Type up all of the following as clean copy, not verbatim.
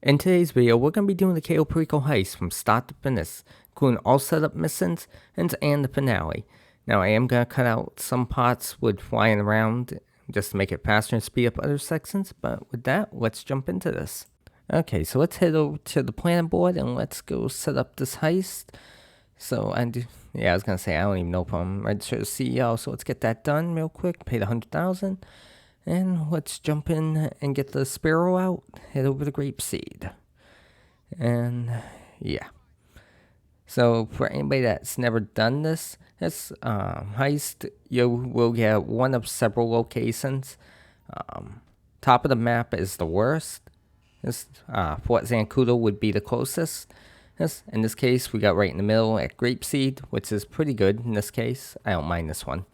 In today's video, we're going to be doing the Cayo Perico Heist from start to finish, including all setup missions and the finale. Now, I am going to cut out some parts with flying around just to make it faster and speed up other sections, but with that, let's jump into this. Okay, so let's head over to the planning board and let's go set up this heist. I was going to say, I don't even know if I'm registered as CEO, so let's get that done real quick, pay the $100,000. And let's jump in and get the sparrow out, head over to Grapeseed. And yeah. So for anybody that's never done this heist, you will get one of several locations. Top of the map is the worst. Fort Zancudo would be the closest. In this case, we got right in the middle at Grapeseed, which is pretty good in this case. I don't mind this one.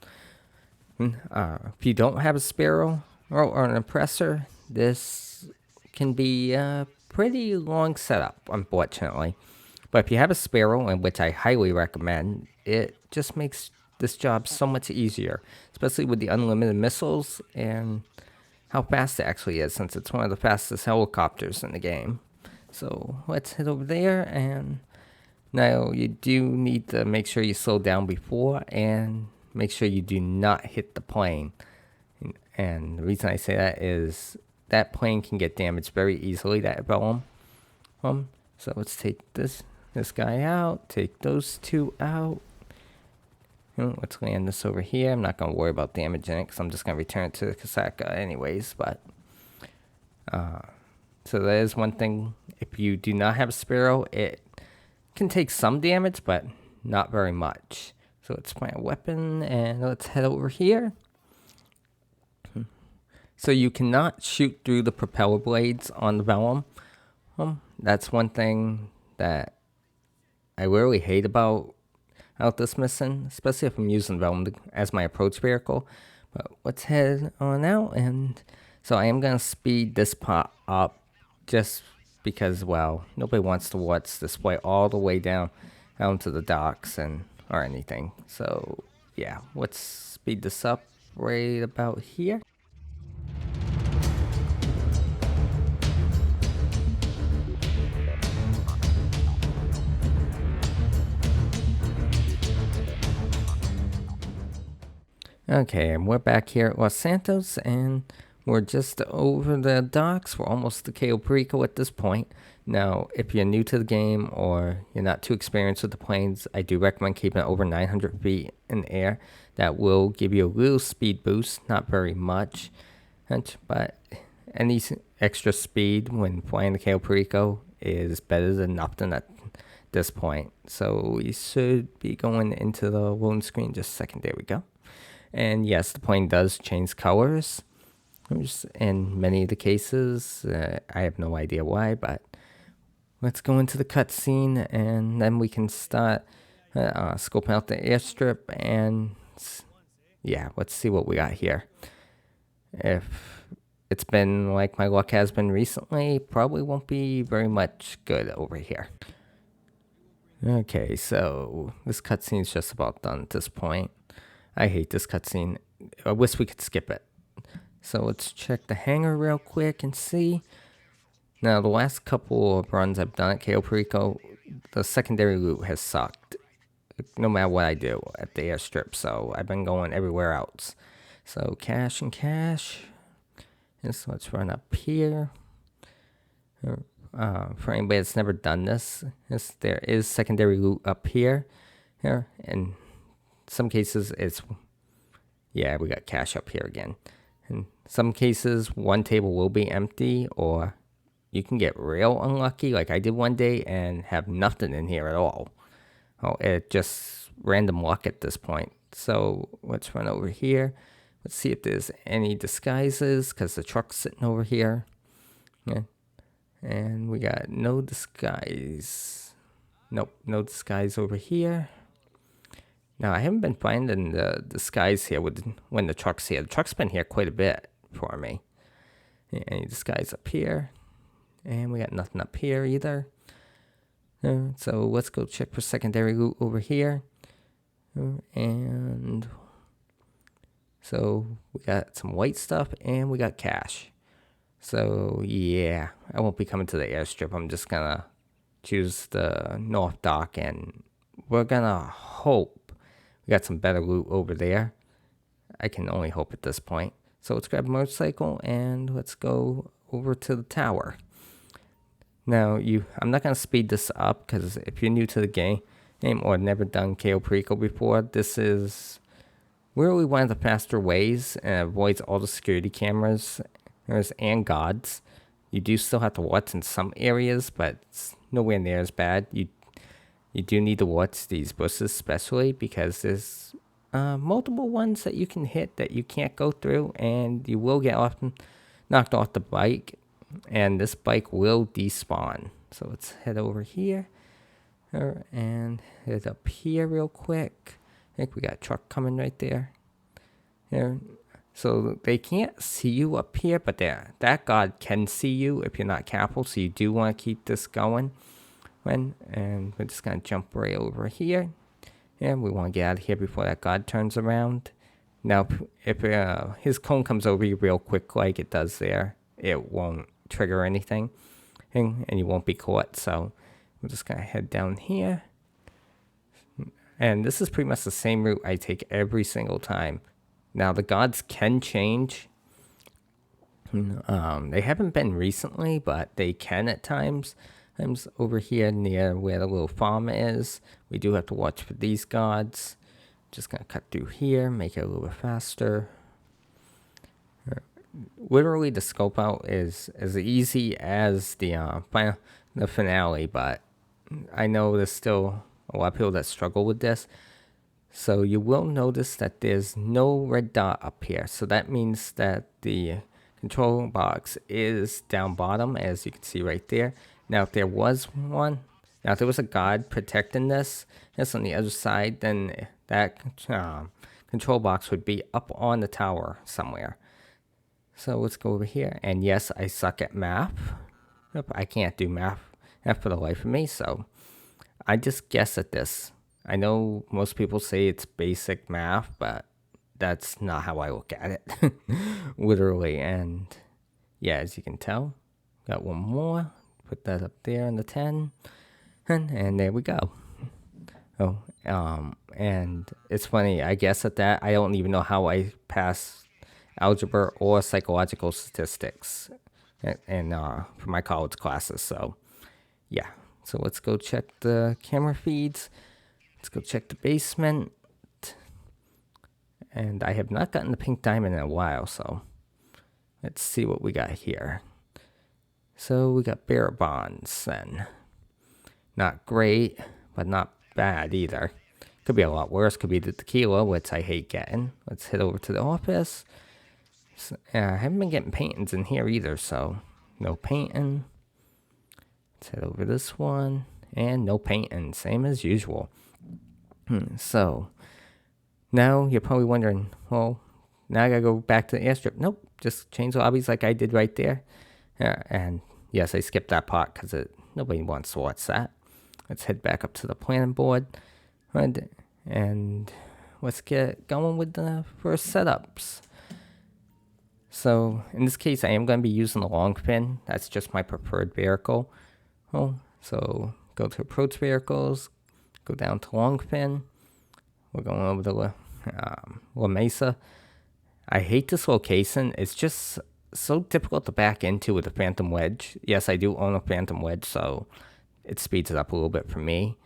If you don't have a sparrow or an oppressor, this can be a pretty long setup, unfortunately. But if you have a sparrow, and which I highly recommend, it just makes this job so much easier, especially with the unlimited missiles and how fast it actually is, since it's one of the fastest helicopters in the game. So let's head over there, and now you do need to make sure you slow down before and make sure you do not hit the plane. And the reason I say that is that plane can get damaged very easily, that Vellum. So let's take this guy out, take those two out. Let's land this over here. I'm not going to worry about damaging it because I'm just going to return it to the Kasaka anyways. But so that is one thing. If you do not have a sparrow, it can take some damage, but not very much. So let's find a weapon and let's head over here. So you cannot shoot through the propeller blades on the Vellum. That's one thing that I really hate about this mission, especially if I'm using Vellum as my approach vehicle. But let's head on out, and so I am going to speed this part up just because, well, nobody wants to watch this play all the way down to the docks or anything. So yeah, let's speed this up right about here. Okay, and we're back here at Los Santos, and we're just over the docks. We're almost to Cayo Perico at this point. Now, if you're new to the game or you're not too experienced with the planes, I do recommend keeping it over 900 feet in the air. That will give you a little speed boost, not very much, but any extra speed when flying the Cayo Perico is better than nothing at this point. So we should be going into the loading screen just a second. There we go. And yes, the plane does change colors. In many of the cases, I have no idea why, but let's go into the cutscene, and then we can start scoping out the airstrip, and yeah, let's see what we got here. If it's been like my luck has been recently, probably won't be very much good over here. Okay, so this cutscene is just about done at this point. I hate this cutscene. I wish we could skip it. So let's check the hangar real quick and see. Now, the last couple of runs I've done at Cayo Perico, the secondary loot has sucked. No matter what I do at the airstrip, so I've been going everywhere else. So cash and cash. And so let's run up here. For anybody that's never done this, there is secondary loot up here. And some cases we got cash up here again. In some cases, one table will be empty, or you can get real unlucky, like I did one day and have nothing in here at all. It just random luck at this point. So let's run over here. Let's see if there's any disguises, because the truck's sitting over here. Yeah. And we got no disguise. Nope, no disguise over here. Now, I haven't been finding the disguise here when the truck's here. The truck's been here quite a bit for me. Any disguise up here? And we got nothing up here either. So let's go check for secondary loot over here. And so we got some white stuff and we got cash. So yeah, I won't be coming to the airstrip. I'm just gonna choose the North Dock, and we're gonna hope we got some better loot over there. I can only hope at this point. So let's grab a motorcycle and let's go over to the tower. Now, I'm not gonna speed this up because if you're new to the game or never done Cayo Perico before, this is really one of the faster ways and avoids all the security cameras and guards. You do still have to watch in some areas, but it's nowhere near as bad. You do need to watch these buses especially because there's multiple ones that you can hit that you can't go through, and you will get knocked off the bike, and this bike will despawn. So let's head over here and head up here real quick. I think we got a truck coming right there. Here. So they can't see you up here, but that guard can see you if you're not careful. So you do want to keep this going. And we're just going to jump right over here. And we want to get out of here before that guard turns around. Now, if his cone comes over you real quick like it does there, it won't trigger anything. And you won't be caught. So we're just going to head down here. And this is pretty much the same route I take every single time. Now, the guards can change. They haven't been recently, but they can at times. Over here near where the little farm is, we do have to watch for these guards. Just going to cut through here, make it a little bit faster. Literally, the scope out is as easy as the finale, but I know there's still a lot of people that struggle with this. So you will notice that there's no red dot up here. So that means that the control box is down bottom, as you can see right there. Now, if there was a guard protecting this on the other side, then that control box would be up on the tower somewhere. So let's go over here. And yes, I suck at math. I can't do math for the life of me, so I just guess at this. I know most people say it's basic math, but that's not how I look at it. Literally. And yeah, as you can tell, got one more. Put that up there in the 10. And there we go. Oh, and it's funny, I guess at that, I don't even know how I pass algebra or psychological statistics for my college classes. So, yeah. So let's go check the camera feeds. Let's go check the basement. And I have not gotten the pink diamond in a while, so let's see what we got here. So we got bearer bonds then. Not great, but not bad either. Could be a lot worse. Could be the tequila, which I hate getting. Let's head over to the office. So, I haven't been getting paintings in here either, so no painting. Let's head over this one. And no painting, same as usual. So, now you're probably wondering, well, now I gotta go back to the airstrip. Nope, just change lobbies like I did right there. And yes, I skipped that part because nobody wants to watch that. Let's head back up to the planning board. And let's get going with the first setups. So, in this case, I am going to be using the long fin. That's just my preferred vehicle. So, go to approach vehicles. Go down to long fin. We're going over to La Mesa. I hate this location. It's just so difficult to back into with a Phantom Wedge. Yes, I do own a Phantom Wedge, so it speeds it up a little bit for me.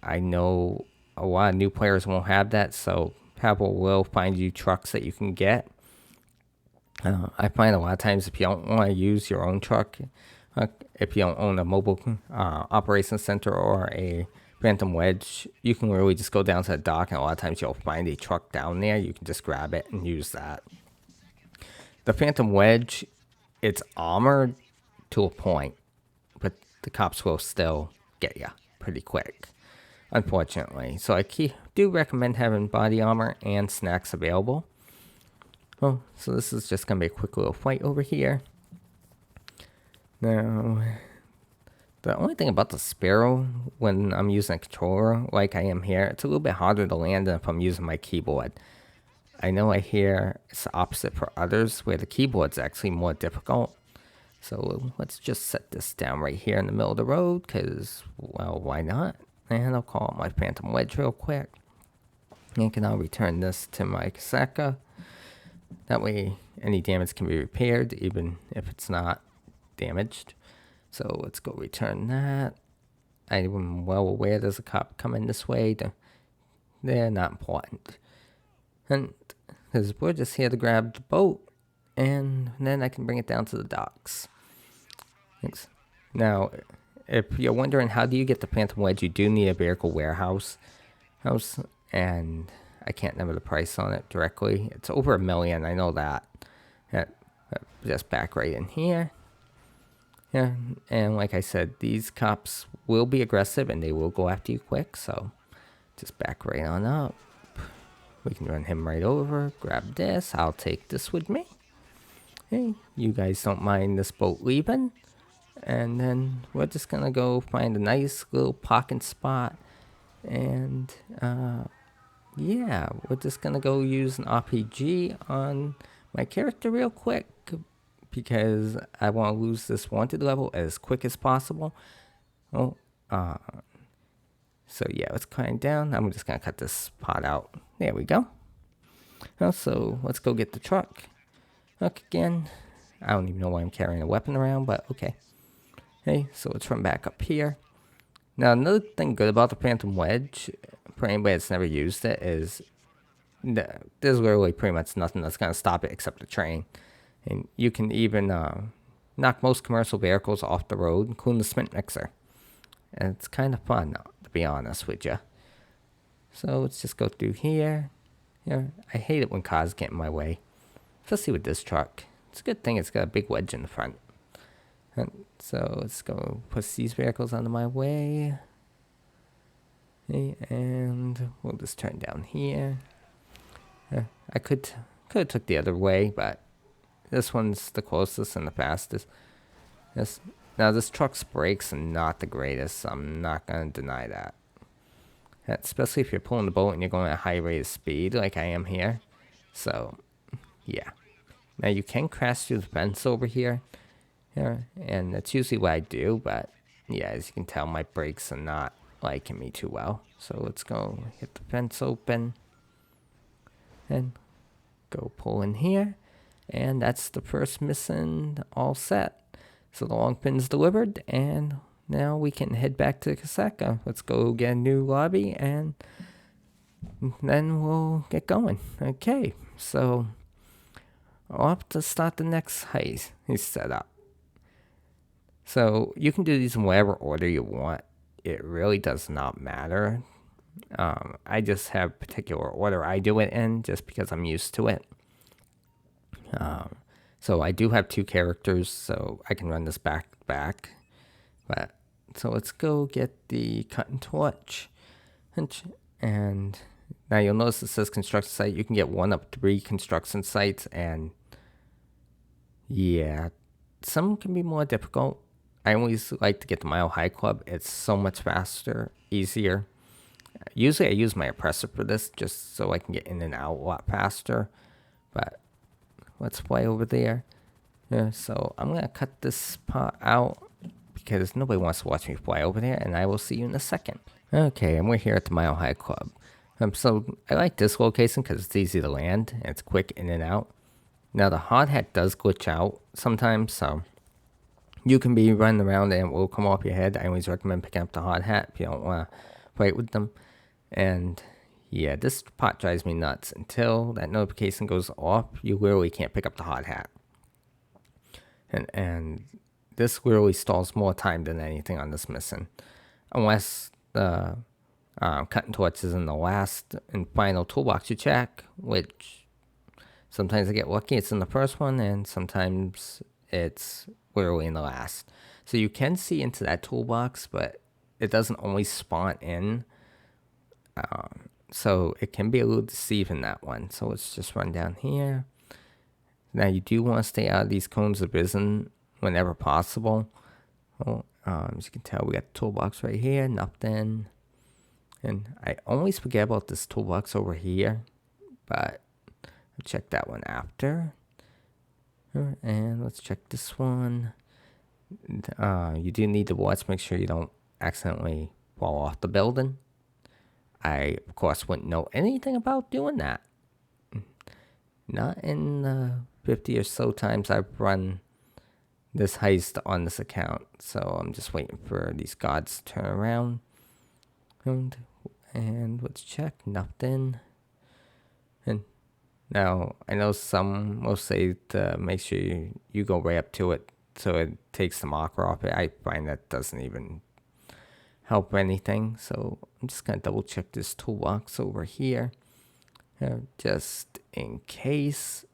I know a lot of new players won't have that, so Pebble will find you trucks that you can get. I find a lot of times if you don't want to use your own truck, if you don't own a mobile operations center or a Phantom Wedge, you can really just go down to the dock, and a lot of times you'll find a truck down there. You can just grab it and use that. The Phantom Wedge, it's armored to a point, but the cops will still get you pretty quick, unfortunately. So I do recommend having body armor and snacks available. So this is just going to be a quick little fight over here. Now, the only thing about the Sparrow, when I'm using a controller like I am here, it's a little bit harder to land than if I'm using my keyboard. I know I hear it's the opposite for others, where the keyboard's actually more difficult. So let's just set this down right here in the middle of the road, because, well, why not? And I'll call up my Phantom Wedge real quick. And I'll return this to my Kaseka. That way, any damage can be repaired, even if it's not damaged. So let's go return that. I'm well aware there's a cop coming this way. They're not important. And because we're just here to grab the boat, and then I can bring it down to the docks. Thanks. Now, if you're wondering how do you get the Phantom Wedge, you do need a vehicle warehouse. And I can't remember the price on it directly. It's over $1 million, I know that. Just back right in here. Yeah, and like I said, these cops will be aggressive and they will go after you quick, so just back right on up. We can run him right over, grab this, I'll take this with me. Hey, you guys don't mind this boat leaving? And then we're just gonna go find a nice little parking spot. And, yeah, we're just gonna go use an RPG on my character real quick, because I want to lose this wanted level as quick as possible. So yeah, let's climb down. I'm just gonna cut this part out. There we go. So let's go get the truck. Look again. I don't even know why I'm carrying a weapon around, but okay. Hey, so let's run back up here. Now, another thing good about the Phantom Wedge, for anybody that's never used it, is there's literally pretty much nothing that's going to stop it except the train. And you can even knock most commercial vehicles off the road, including the cement mixer. And it's kind of fun, to be honest with you. So let's just go through here. Yeah, I hate it when cars get in my way, especially with this truck. It's a good thing it's got a big wedge in the front. And so let's go push these vehicles out of my way. Okay, and we'll just turn down here. I could have took the other way, but this one's the closest and the fastest. Now this truck's brakes are not the greatest, so I'm not going to deny that. Especially if you're pulling the boat and you're going at a high rate of speed like I am here. So, yeah. Now you can crash through the fence over here. Yeah, and that's usually what I do, but yeah, as you can tell, my brakes are not liking me too well. So let's go hit the fence open and go pull in here. And that's the first mission all set. So the long pin's delivered, and now we can head back to Kaseka. Let's go get a new lobby, and then we'll get going. Okay, so I'll have to start the next heist set up. So you can do these in whatever order you want. It really does not matter. I just have a particular order I do it in just because I'm used to it. So I do have 2 characters, so I can run this back to back. But so let's go get the cutting torch. And now you'll notice it says construction site. You can get 1 of 3 construction sites, and yeah, some can be more difficult. I always like to get the Mile High Club. It's so much faster, easier. Usually I use my oppressor for this just so I can get in and out a lot faster. But let's fly over there. Yeah, so I'm going to cut this part out because nobody wants to watch me fly over there, and I will see you in a second. Okay, and we're here at the Mile High Club. So I like this location because it's easy to land and it's quick in and out. Now the hard hat does glitch out sometimes, so you can be running around and it will come off your head. I always recommend picking up the hard hat if you don't want to fight with them. And yeah, this part drives me nuts. Until that notification goes off, you literally can't pick up the hard hat. And this literally stalls more time than anything on this mission. Unless the cutting torch is in the last and final toolbox you check, which sometimes I get lucky, it's in the first one, and sometimes it's literally in the last. So you can see into that toolbox, but it doesn't always spawn in. So it can be a little deceiving, that one. So let's just run down here. Now you do want to stay out of these cones of vision whenever possible. Well, as you can tell, we got the toolbox right here, nothing. And I always forget about this toolbox over here, but I'll check that one after. And let's check this one. You do need to watch, make sure you don't accidentally fall off the building. I, of course, wouldn't know anything about doing that. Not in the 50 or so times I've run this heist on this account. So I'm just waiting for these guards to turn around. And let's check. Nothing. And now, I know some will say to make sure you go right up to it so it takes the marker off it. I find that doesn't even help anything. So I'm just going to double check this toolbox over here. Just in case.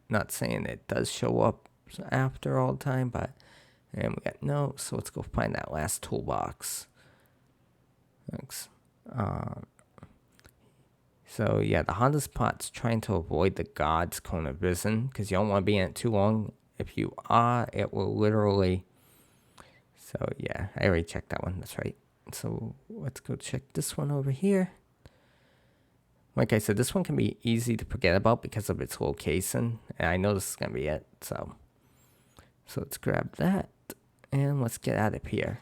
Not saying it does show up after all the time, but and we got no. So let's go find that last toolbox. Thanks. So yeah, the Honda Spot's trying to avoid the God's cone of vision because you don't want to be in it too long. If you are, it will literally. So yeah, I already checked that one. That's right. So let's go check this one over here. Like I said, this one can be easy to forget about because of its location. And I know this is going to be it. So let's grab that. And let's get out of here.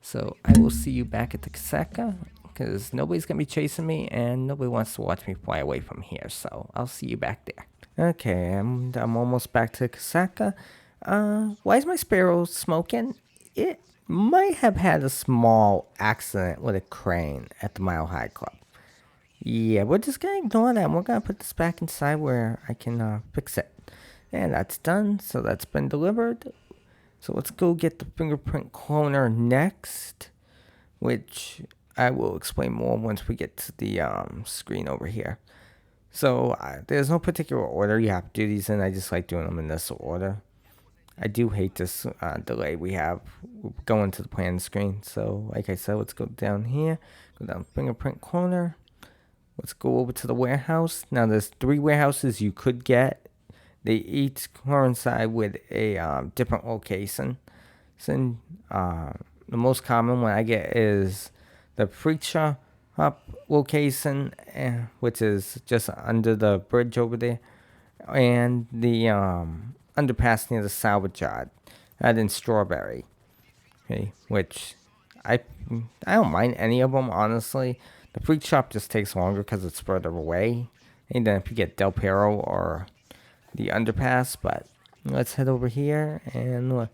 So I will see you back at the Kaseka. Because nobody's going to be chasing me. And nobody wants to watch me fly away from here. So I'll see you back there. Okay, I'm almost back to the Kaseka. Why is my sparrow smoking? It might have had a small accident with a crane at the Mile High Club. Yeah, we're just going to ignore that. We're going to put this back inside where I can fix it. And that's done. So that's been delivered. So let's go get the fingerprint cloner next. Which I will explain more once we get to the screen over here. So there's no particular order you have to do these in. I just like doing them in this order. I do hate this delay we have going to the plan screen. So like I said, let's go down here. Go down fingerprint cloner. Let's go over to the warehouse. Now, there's 3 warehouses you could get. They each coincide with a different location. So, the most common one I get is the Freak Shop location, which is just under the bridge over there, and the underpass near the salvage yard, out in Strawberry. Okay, which I don't mind any of them, honestly. The Freak Shop just takes longer because it's further away. And then if you get Del Perro or the underpass, but let's head over here and look.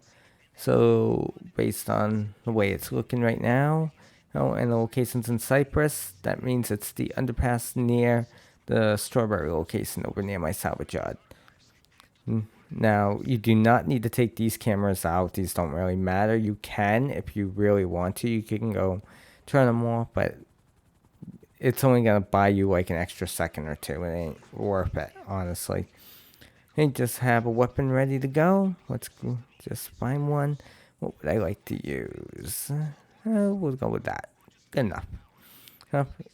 So based on the way it's looking right now, and the locations in Cypress, that means it's the underpass near the Strawberry location over near my salvage yard. Now, you do not need to take these cameras out. These don't really matter. You can, if you really want to, you can go turn them off, but it's only going to buy you like an extra second or two. It ain't worth it, honestly. And just have a weapon ready to go. Let's go, just find one. What would I like to use? We'll go with that. Good enough.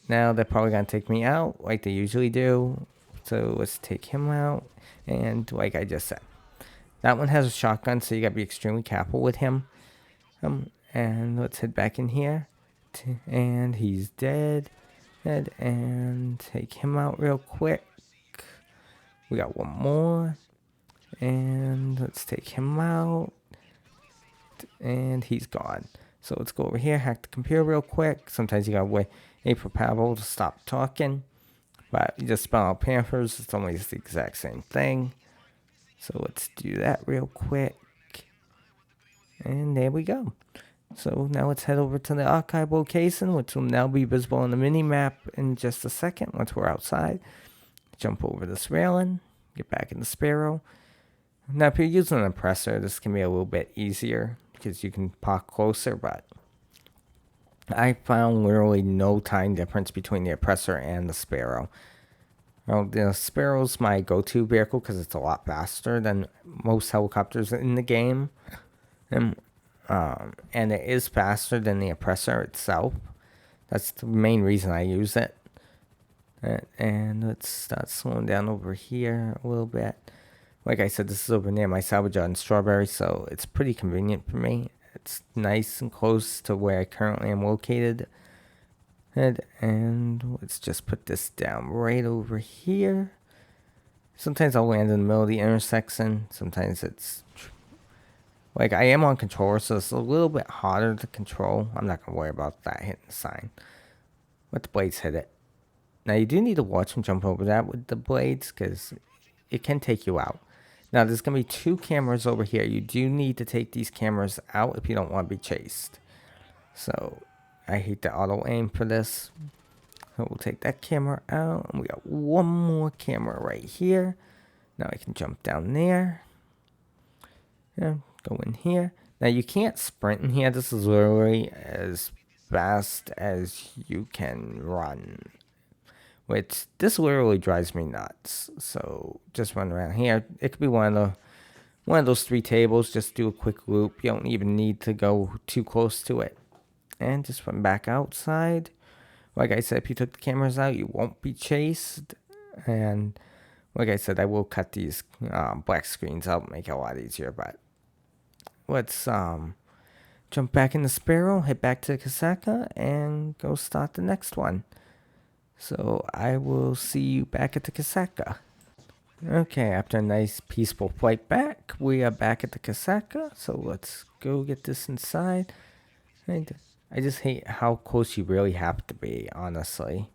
Now they're probably going to take me out like they usually do. So let's take him out. And like I just said, that one has a shotgun, so you got to be extremely careful with him. And let's head back in here. And he's dead. And take him out real quick. We got one more. And let's take him out. And he's gone. So let's go over here, hack the computer real quick. Sometimes you gotta wait for Pavel to stop talking. But you just spell out Panthers. It's always the exact same thing. So let's do that real quick. And there we go. So now let's head over to the archive location, which will now be visible on the mini-map in just a second once we're outside. Jump over this railing, get back in the Sparrow. Now, if you're using an oppressor, this can be a little bit easier because you can park closer, but I found literally no time difference between the oppressor and the Sparrow. Well, the Sparrow's my go-to vehicle because it's a lot faster than most helicopters in the game. And it is faster than the oppressor itself. That's the main reason I use it. And let's start slowing down over here a little bit. Like I said, this is over near my salvage yard in Strawberry, so it's pretty convenient for me. It's nice and close to where I currently am located. And let's just put this down right over here. Sometimes I'll land in the middle of the intersection. Sometimes it's Like, I am on controller, so it's a little bit harder to control. I'm not going to worry about that hitting the sign. Let the blades hit it. Now, you do need to watch him jump over that with the blades, because it can take you out. Now, there's going to be 2 cameras over here. You do need to take these cameras out if you don't want to be chased. So, I hate the auto aim for this. So, we'll take that camera out. And we got one more camera right here. Now, I can jump down there. Yeah, go in here. Now, you can't sprint in here. This is literally as fast as you can run. Which, this literally drives me nuts. So, just run around here. It could be one of those 3 tables. Just do a quick loop. You don't even need to go too close to it. And just run back outside. Like I said, if you took the cameras out, you won't be chased. And like I said, I will cut these black screens out, make it a lot easier. But let's jump back in the Sparrow, head back to the Kasaka, and go start the next one. So I will see you back at the Kasaka. Okay, after a nice peaceful flight back, we are back at the Kasaka. So let's go get this inside. I just hate how close you really have to be, honestly.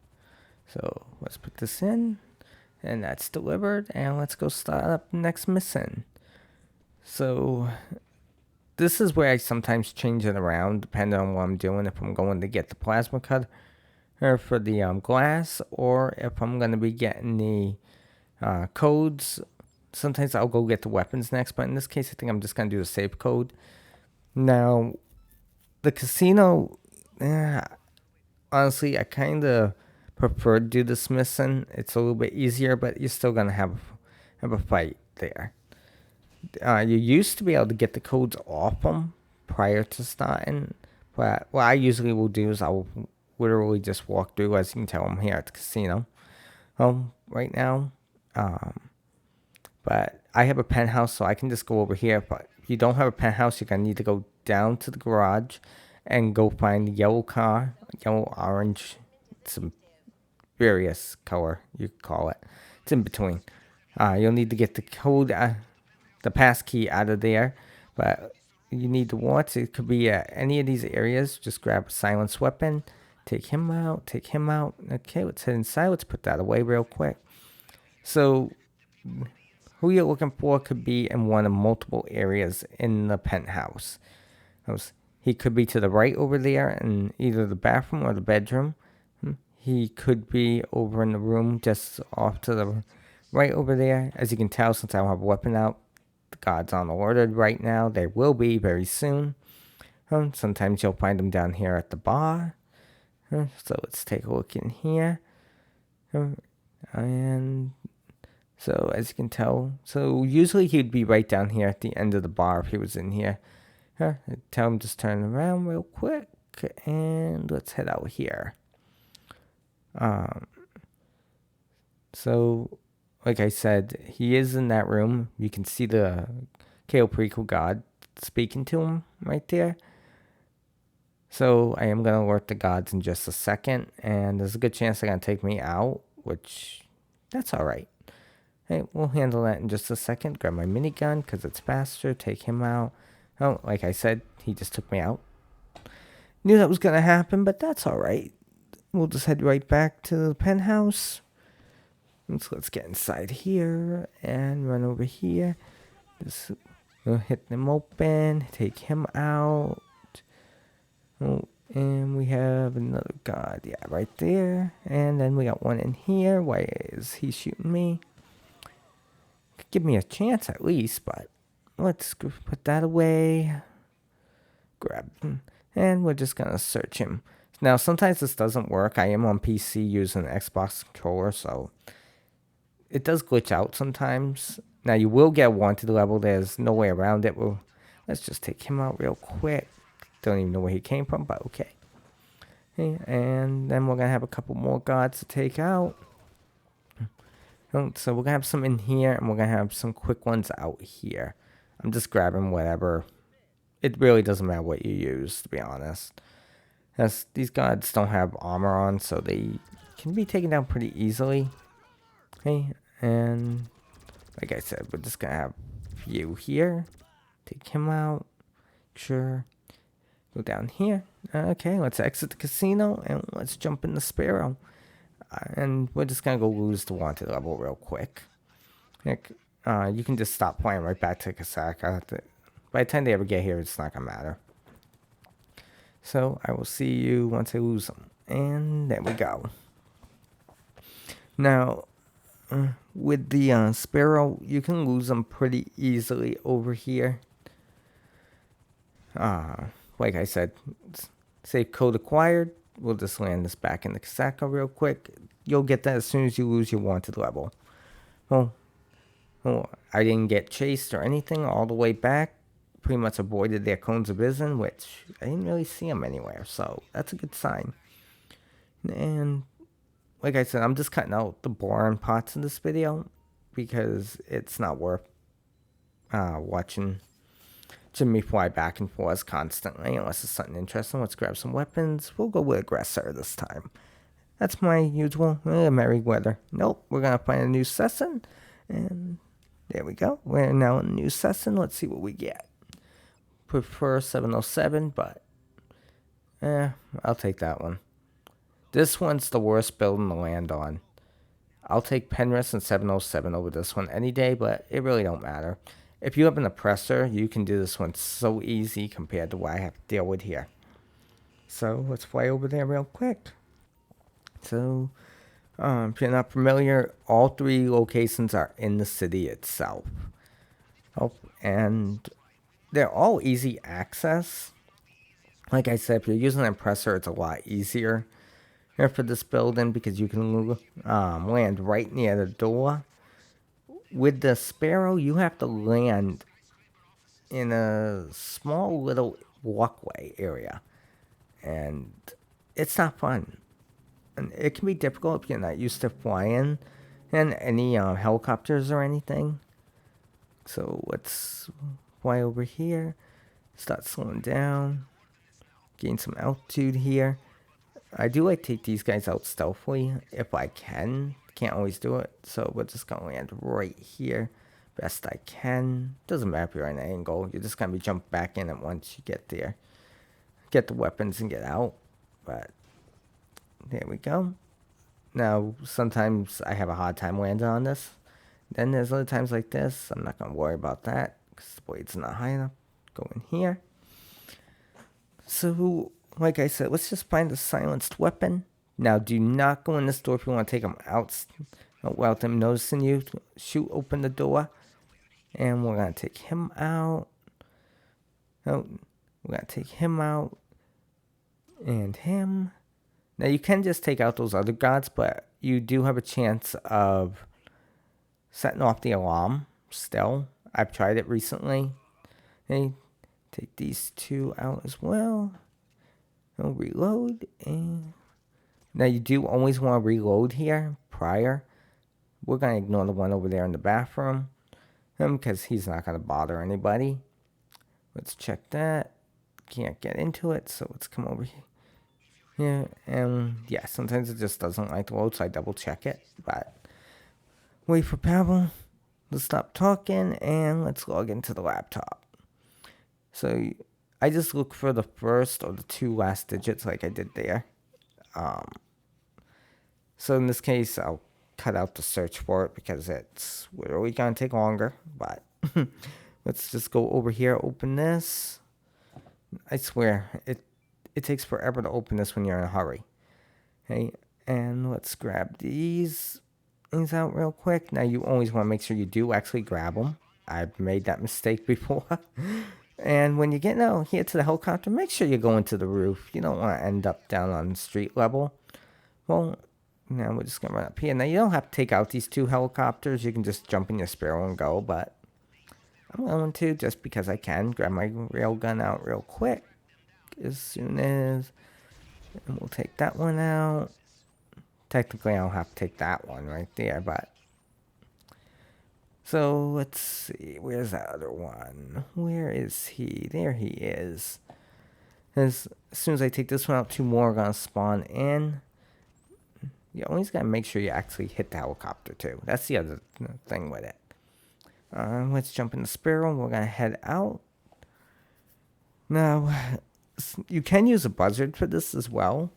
So let's put this in, and that's delivered, and let's go start up the next mission. So this is where I sometimes change it around depending on what I'm doing. If I'm going to get the plasma cutter for the glass, or if I'm going to be getting the codes. Sometimes I'll go get the weapons next, but in this case I think I'm just going to do the save code. Now, the casino, honestly, I kind of prefer to do this mission. It's a little bit easier, but you're still going to have a fight there. You used to be able to get the codes off them prior to starting, but what I usually will do is I'll literally just walk through. As you can tell, I'm here at the casino right now. But I have a penthouse, so I can just go over here. But if you don't have a penthouse, you're going to need to go down to the garage and go find the yellow car, yellow, orange, some various color, you could call it. It's in between. You'll need to get the code, the pass key out of there. But you need to watch. It could be any of these areas. Just grab a silenced weapon. Take him out. Take him out. Okay, let's head inside. Let's put that away real quick. So, who you're looking for could be in one of multiple areas in the penthouse. He could be to the right over there in either the bathroom or the bedroom. He could be over in the room just off to the right over there. As you can tell, since I don't have a weapon out, the guards aren't ordered right now. They will be very soon. Sometimes you'll find them down here at the bar. So let's take a look in here. And so as you can tell, so usually he'd be right down here at the end of the bar if he was in here. Tell him just turn around real quick, and let's head out here. So like I said, he is in that room. You can see the Cayo Perico god speaking to him right there. So I am going to alert the gods in just a second, and there's a good chance they're going to take me out, which, that's alright. Hey, we'll handle that in just a second. Grab my minigun, because it's faster. Take him out. Oh, like I said, he just took me out. Knew that was going to happen, but that's alright. We'll just head right back to the penthouse. Let's get inside here, and run over here. Just hit them open, take him out. Oh, and we have another god, yeah, right there. And then we got one in here. Why is he shooting me? Could give me a chance at least, but let's put that away. Grab him. And we're just going to search him. Now, sometimes this doesn't work. I am on PC using an Xbox controller, so it does glitch out sometimes. Now, you will get a wanted level. There's no way around it. Well, let's just take him out real quick. Don't even know where he came from, but okay. And then we're going to have a couple more gods to take out. So we're going to have some in here, and we're going to have some quick ones out here. I'm just grabbing whatever. It really doesn't matter what you use, to be honest. As these gods don't have armor on, so they can be taken down pretty easily. And like I said, we're just going to have a few here. Take him out. Sure. Go down here. Okay, let's exit the casino and let's jump in the Sparrow. And we're just gonna go lose the wanted level real quick. Like, you can just stop playing right back to Kasaka. By the time they ever get here, it's not gonna matter. So I will see you once I lose them. And there we go. Now, with the Sparrow, you can lose them pretty easily over here. Like I said, say code acquired. We'll just land this back in the Kasaka real quick. You'll get that as soon as you lose your wanted level. Well, I didn't get chased or anything all the way back. Pretty much avoided their cones of vision, which I didn't really see them anywhere. So that's a good sign. And like I said, I'm just cutting out the boring parts in this video because it's not worth watching Jimmy fly back and forth constantly unless it's something interesting. Let's grab some weapons. We'll go with Aggressor this time. That's my usual Merryweather. Nope, we're going to find a new session. And there we go. We're now in a new session. Let's see what we get. Prefer 707, but I'll take that one. This one's the worst building to land on. I'll take Penrith and 707 over this one any day, but it really don't matter. If you have an oppressor, you can do this one so easy compared to what I have to deal with here. So let's fly over there real quick. So, if you're not familiar, all three locations are in the city itself. Oh, and they're all easy access. Like I said, if you're using an oppressor, it's a lot easier for this building because you can land right near the door. With the Sparrow, you have to land in a small little walkway area. And it's not fun. And it can be difficult if you're not used to flying and any helicopters or anything. So let's fly over here. Start slowing down. Gain some altitude here. I do like to take these guys out stealthily if I can. Can't always do it. So we're just going to land right here. Best I can. Doesn't matter if you're at an angle. You're just going to be jump back in it once you get there. Get the weapons and get out. But there we go. Now, sometimes I have a hard time landing on this. Then there's other times like this. I'm not going to worry about that because the blade's not high enough. Go in here. So, like I said, let's just find a silenced weapon. Now, do not go in this door if you want to take them out without them noticing you. Shoot open the door. And we're going to take him out. No, we're going to take him out. And him. Now, you can just take out those other guards, but you do have a chance of setting off the alarm still. I've tried it recently. Okay, take these two out as well. I'll reload. And now, you do always want to reload here prior. We're going to ignore the one over there in the bathroom because he's not going to bother anybody. Let's check that. Can't get into it, so let's come over here. Yeah, and yeah, sometimes it just doesn't like to load, so I double check it. But wait for Pavel. Let's stop talking and let's log into the laptop. So I just look for the first or the two last digits like I did there. So in this case, I'll cut out the search for it because it's really going to take longer. But let's just go over here, open this. I swear, it takes forever to open this when you're in a hurry. Okay, and let's grab these things out real quick. Now, you always want to make sure you do actually grab them. I've made that mistake before. And when you're getting out here to the helicopter, make sure you go into the roof. You don't want to end up down on street level. Well, now we're just going to run up here. Now, you don't have to take out these two helicopters. You can just jump in your Sparrow and go, but I'm going to just because I can. Grab my railgun out real quick. As soon as, and we'll take that one out. Technically, I'll have to take that one right there, but. So, let's see. Where's that other one? Where is he? There he is. As soon as I take this one out, two more are going to spawn in. You always got to make sure you actually hit the helicopter, too. That's the other thing with it. Let's jump in the Sparrow. We're going to head out. Now, you can use a buzzard for this as well.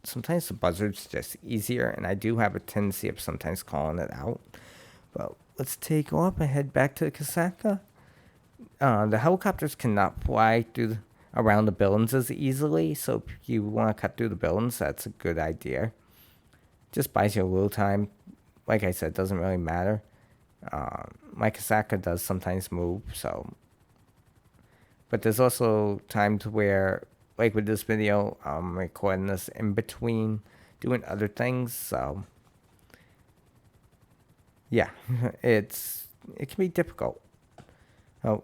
Sometimes the buzzard's just easier, and I do have a tendency of sometimes calling it out. But let's take off and head back to the Kasaka. The helicopters cannot fly around the buildings as easily, so if you want to cut through the buildings, that's a good idea. Just buys you a little time. Like I said, it doesn't really matter. My Kasaka does sometimes move, so. But there's also times where, like with this video, I'm recording this in between doing other things, so. Yeah, it can be difficult. Oh,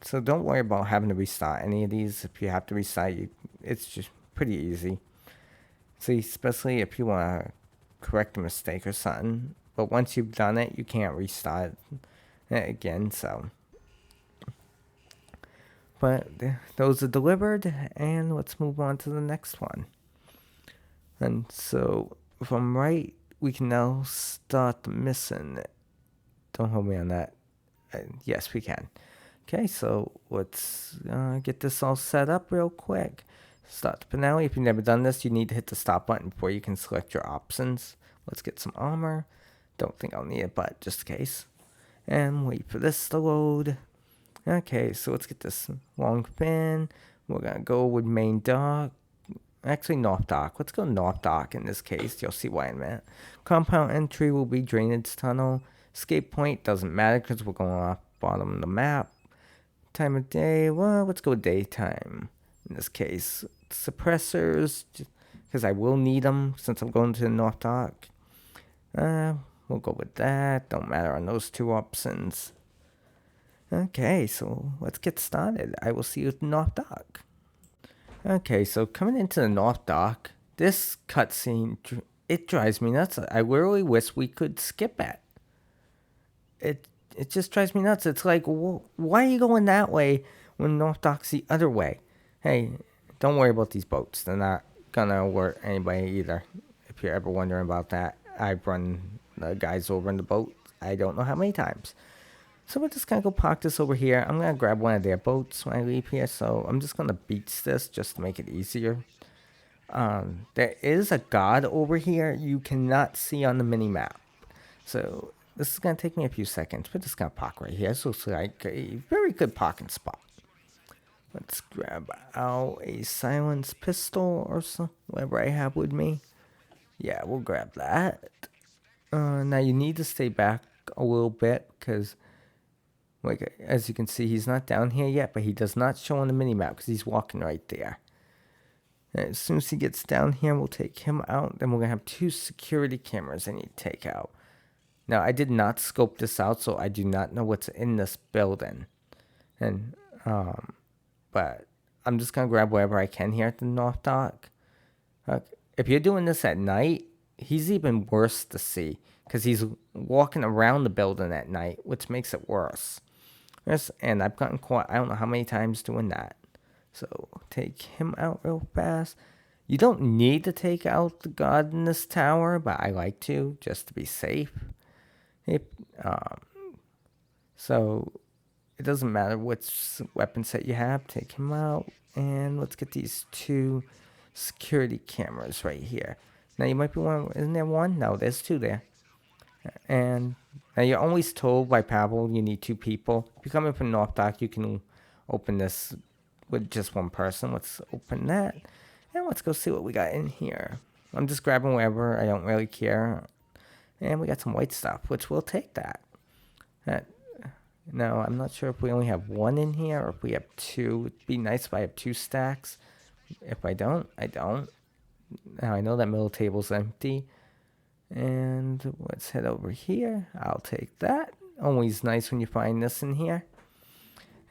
so don't worry about having to restart any of these. If you have to restart, it's just pretty easy. So especially if you want to correct a mistake or something. But once you've done it, you can't restart it again. So, but those are delivered, and let's move on to the next one. And so if I'm right, we can now start the mission. Don't hold me on that. Yes, we can. Okay, so let's get this all set up real quick. Start the finale. If you've never done this, you need to hit the stop button before you can select your options. Let's get some armor. Don't think I'll need it, but just in case. And wait for this to load. Okay, so let's get this long fin. We're going to go with main dock. Actually, North Dock. Let's go North Dock in this case. You'll see why in a minute. Compound entry will be drainage tunnel. Escape point doesn't matter because we're going off bottom of the map. Time of day, well, let's go daytime. In this case, suppressors, because I will need them since I'm going to the North Dock. We'll go with that. Don't matter on those two options. Okay, so let's get started. I will see you at the North Dock. Okay, so coming into the North Dock, this cutscene, it drives me nuts. I literally wish we could skip it. It just drives me nuts. It's like, why are you going that way when North Dock's the other way? Hey, don't worry about these boats. They're not gonna alert anybody either. If you're ever wondering about that, I've run the guys over in the boat. I don't know how many times. So we're just gonna go park this over here. I'm gonna grab one of their boats when I leave here. So I'm just gonna beach this just to make it easier. There is a god over here you cannot see on the mini map. So this is going to take me a few seconds. We're just going to park right here. This looks like a very good parking spot. Let's grab out a silenced pistol or so, whatever I have with me. Yeah, we'll grab that. Now you need to stay back a little bit because, like, as you can see, he's not down here yet, but he does not show on the mini-map because he's walking right there. And as soon as he gets down here, we'll take him out. Then we're going to have 2 security cameras I need to take out. Now, I did not scope this out, so I do not know what's in this building. And, but I'm just going to grab whatever I can here at the North Dock. If you're doing this at night, he's even worse to see because he's walking around the building at night, which makes it worse. And I've gotten caught, I don't know how many times doing that. So, take him out real fast. You don't need to take out the god in this tower, but I like to, just to be safe. So it doesn't matter which weapon set you have. Take him out, and let's get these 2 security cameras right here. Now you might be wondering, isn't there one? No, there's 2 there. And now you're always told by Pavel you need 2 people. If you're coming from North Dock, you can open this with just 1 person. Let's open that, and let's go see what we got in here. I'm just grabbing whatever. I don't really care. And we got some white stuff, which we'll take that. Now, I'm not sure if we only have 1 in here or if we have 2. It'd be nice if I have 2 stacks. If I don't, I don't. Now, I know that middle table's empty. And let's head over here. I'll take that. Always nice when you find this in here.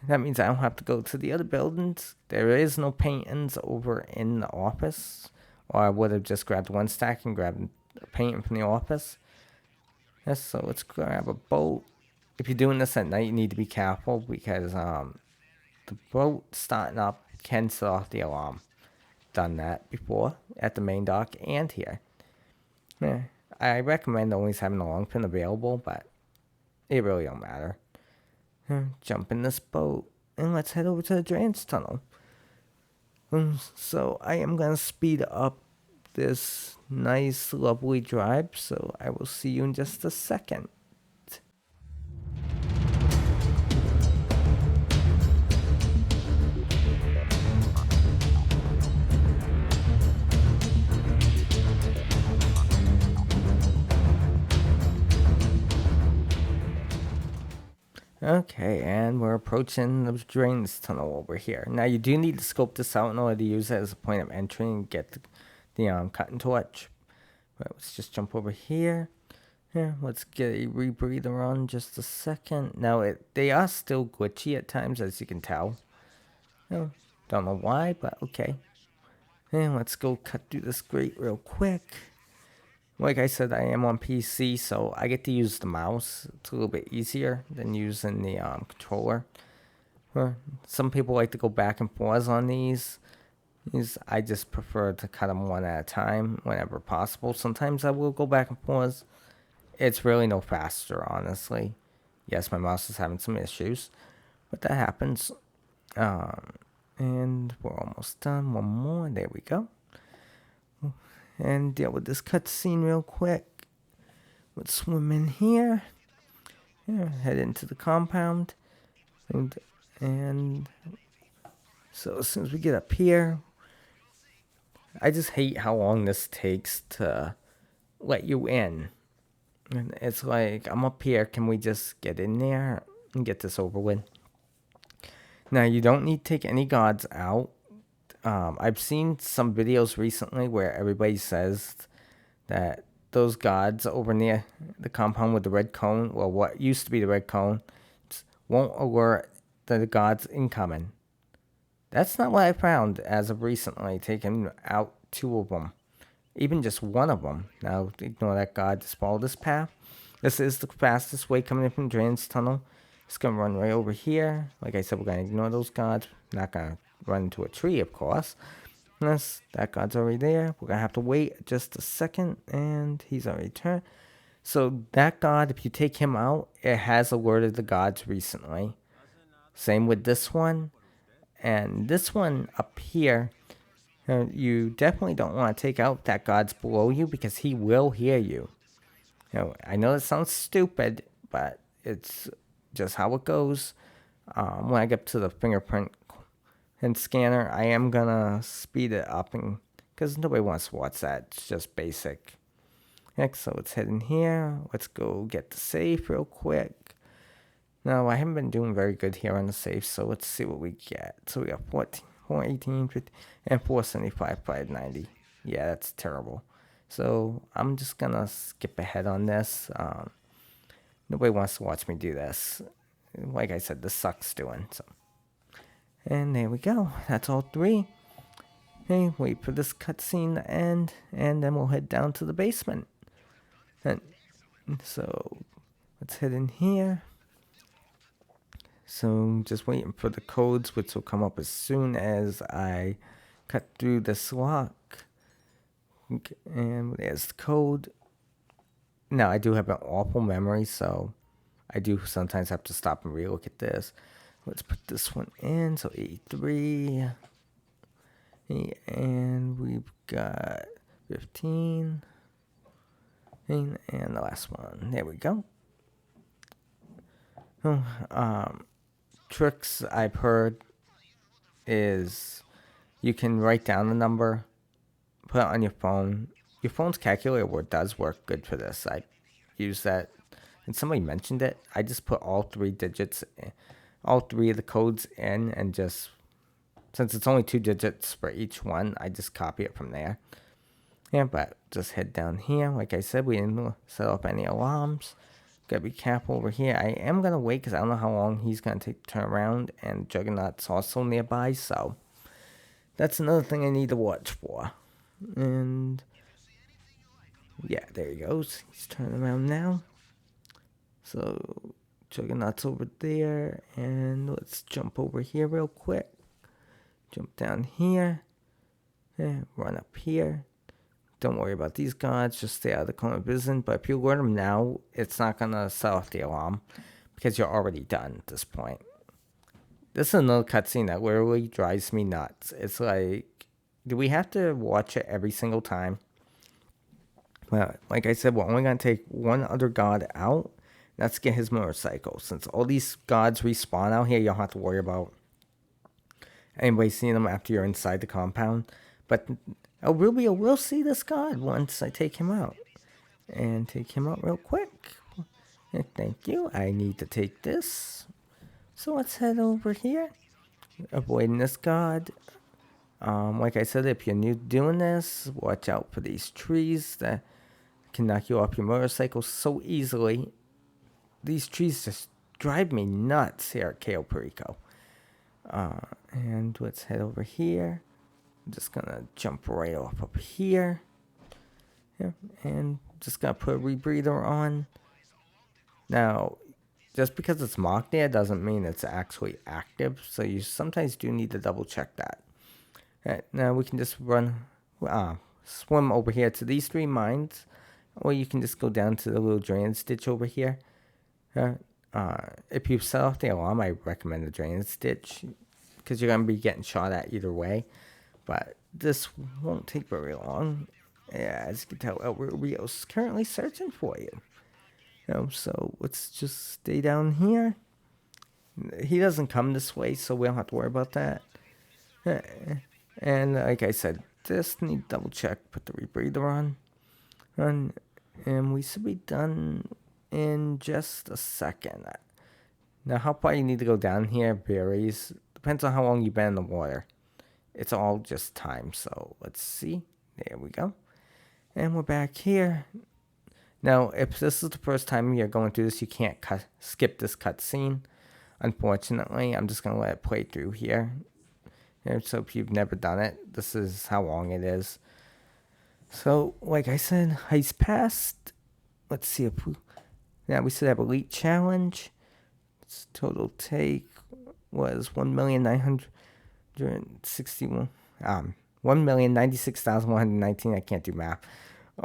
That means I don't have to go to the other buildings. There is no paintings over in the office. Or I would have just grabbed 1 stack and grabbed a painting from the office. Yes, so let's grab a boat. If you're doing this at night, you need to be careful because the boat starting up can set off the alarm. Done that before at the main dock and here. Yeah, I recommend always having a long fin available, but it really don't matter. Jump in this boat and let's head over to the drainage tunnel. So I am going to speed up this nice, lovely drive, so I will see you in just a second. Okay, and we're approaching the drainage tunnel over here. Now you do need to scope this out in order to use it as a point of entry and get the cutting torch. But let's just jump over here. Yeah, let's get a rebreather on just a second. Now they are still glitchy at times, as you can tell. Don't know why, but okay. And let's go cut through this grate real quick. Like I said, I am on PC, so I get to use the mouse. It's a little bit easier than using the controller. Some people like to go back and forth on these. I just prefer to cut them one at a time whenever possible. Sometimes I will go back and forth. It's really no faster, honestly. Yes, my mouse is having some issues, but that happens. And we're almost done. One more. There we go. And deal with this cutscene real quick. Let's swim in here. Yeah, head into the compound. And so as soon as we get up here, I just hate how long this takes to let you in. And it's like, I'm up here. Can we just get in there and get this over with? Now, you don't need to take any gods out. I've seen some videos recently where everybody says that those gods over near the compound with the red cone, well, what used to be the red cone, won't alert the gods incoming. That's not what I found as of recently, taking out 2 of them. Even just 1 of them. Now, ignore that god, just follow this path. This is the fastest way coming in from the drainage tunnel. It's going to run right over here. Like I said, we're going to ignore those gods. Not going to run into a tree, of course. That god's already there. We're going to have to wait just a second, and he's already turned. So that god, if you take him out, it has alerted the gods recently. Same with this one. And this one up here, you definitely don't want to take out that god's below you because he will hear you. I know that sounds stupid, but it's just how it goes. When I get to the fingerprint and scanner, I am gonna speed it up, because nobody wants to watch that. It's just basic. Next, so let's head in here. Let's go get the safe real quick. Now, I haven't been doing very good here on the safe, so let's see what we get. So we got 14, 418, 50, and 475, 590. Yeah, that's terrible. So I'm just gonna skip ahead on this. Nobody wants to watch me do this. Like I said, this sucks doing. So, and there we go. That's all 3. Okay, wait for this cutscene to end, and then we'll head down to the basement. And so let's head in here. So just waiting for the codes, which will come up as soon as I cut through this lock. And there's the code. Now, I do have an awful memory, so I do sometimes have to stop and relook at this. Let's put this one in. So 83. And we've got 15. And the last one. There we go. Tricks I've heard is you can write down the number, put it on your phone. Your phone's calculator does work good for this. I use that, and somebody mentioned it. I just put all 3 digits, all 3 of the codes in, and just, since it's only 2 digits for each one, I just copy it from there. Yeah, but just head down here. Like I said, we didn't set up any alarms. Gotta be careful over here. I am gonna wait because I don't know how long he's gonna take to turn around, and Juggernaut's also nearby, so that's another thing I need to watch for. And yeah, there he goes. He's turning around now. So Juggernaut's over there, and let's jump over here real quick. Jump down here. Yeah, run up here. Don't worry about these gods, just stay out of the cone of vision. But if you alert them now, it's not going to set off the alarm because you're already done at this point. this is another cutscene that literally drives me nuts. It's like, do we have to watch it every single time? Well, like I said, we're only going to take one other god out. Let's get his motorcycle. Since all these gods respawn out here, you don't have to worry about anybody seeing them after you're inside the compound. But Rubio will see this god once I take him out. And take him out real quick. Thank you. I need to take this. So let's head over here. Avoiding this god. Like I said, if you're new doing this, watch out for these trees that can knock you off your motorcycle so easily. These trees just drive me nuts here at Cayo Perico. And let's head over here. I'm just gonna jump right off up here. Yeah, and just gonna put a rebreather on. Now, just because it's marked there doesn't mean it's actually active, so you sometimes do need to double check that. Right, now we can just swim over here to these 3 mines, or you can just go down to the little drainage ditch over here. If you set off the alarm, I recommend the drainage ditch, because you're going to be getting shot at either way. But this won't take very long. Yeah, as you can tell, El Rubio's currently searching for you. So let's just stay down here. He doesn't come this way, so we don't have to worry about that. And like I said, just need to double check, put the rebreather on, and we should be done in just a second. Now, how far you need to go down here varies. Depends on how long you've been in the water. It's all just time, so let's see. There we go. And we're back here. Now, if this is the first time you're going through this, you can't skip this cutscene. Unfortunately, I'm just going to let it play through here. So if you've never done it, this is how long it is. So, like I said, heist passed. Let's see if now we should have Elite Challenge. Its total take was 1,096,119. I can't do math.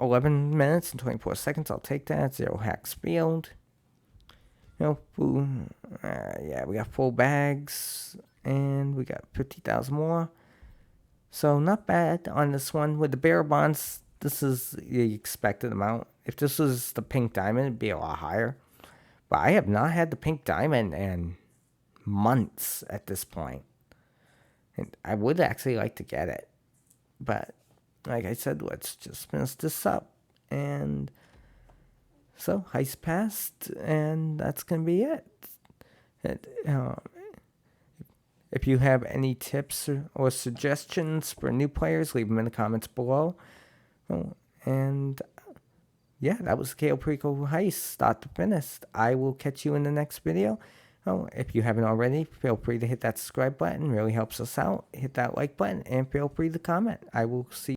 11 minutes and 24 seconds. I'll take that. 0 hacks failed. Yeah, we got full bags. And we got 50,000 more. So not bad on this one. With the bearer bonds, this is the expected amount. If this was the pink diamond, it'd be a lot higher. But I have not had the pink diamond in months at this point. And I would actually like to get it. But like I said, let's just finish this up. And so, heist passed. And that's going to be it. If you have any tips or suggestions for new players, leave them in the comments below. And yeah, that was Cayo Perico Heist, start to finish. I will catch you in the next video. If you haven't already, feel free to hit that subscribe button. It really helps us out. Hit that like button and feel free to comment. I will see you.